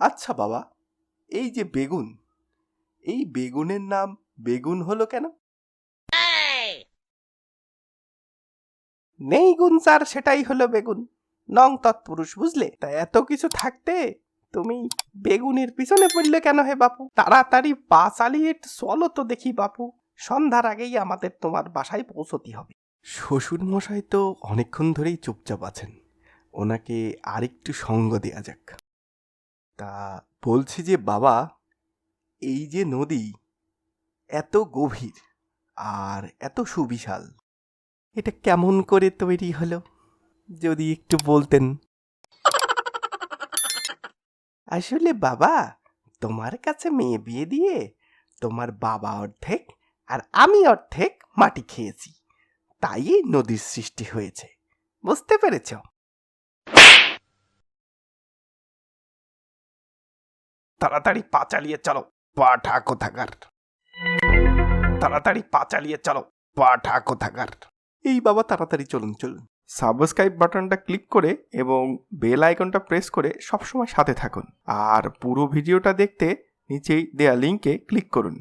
আচ্ছা বাবা, এই যে বেগুন, এই বেগুনের নাম বেগুন হলো কেন? নেই গুণ স্যার, সেটাই হলো বেগুন। নং তৎপুরুষ, বুঝলে? তা এত কিছু থাকতে তুমি বেগুনের পিছনে পড়লে কেন হে বাপু? তাড়াতাড়ি পা চালিয়ে চলো তো দেখি বাপু, সন্ধ্যার আগেই আমাদের তোমার বাসায় পৌঁছতে হবে। শ্বশুর মশাই তো অনেকক্ষণ ধরেই চুপচাপ আছেন, ওনাকে আরেকটু সঙ্গ দেয়া যাক। তা বলছি যে বাবা, এই যে নদী এত গভীর আর এত সুবিশাল, এটা কেমন করে তৈরি হলো যদি একটু বলতেন। আসলে বাবা, তোমার কাছে মেয়ে বিয়ে দিয়ে তোমার বাবা অর্ধেক আর আমি অর্ধেক মাটি খেয়েছি, তাই এই নদীর সৃষ্টি হয়েছে, বুঝতে পেরেছ? তাড়াতাড়ি পা চালিয়ে চলো, পাঠা কোথাকার! তাড়াতাড়ি পা চালিয়ে চলো, পাঠা কোথাকার! এই বাবা, তাড়াতাড়ি চলুন চলুন। সাবস্ক্রাইব বাটনটা ক্লিক করে এবং বেল আইকনটা প্রেস করে সবসময় সাথে থাকুন। আর পুরো ভিডিওটা দেখতে নিচেই দেয়া লিঙ্কে ক্লিক করুন।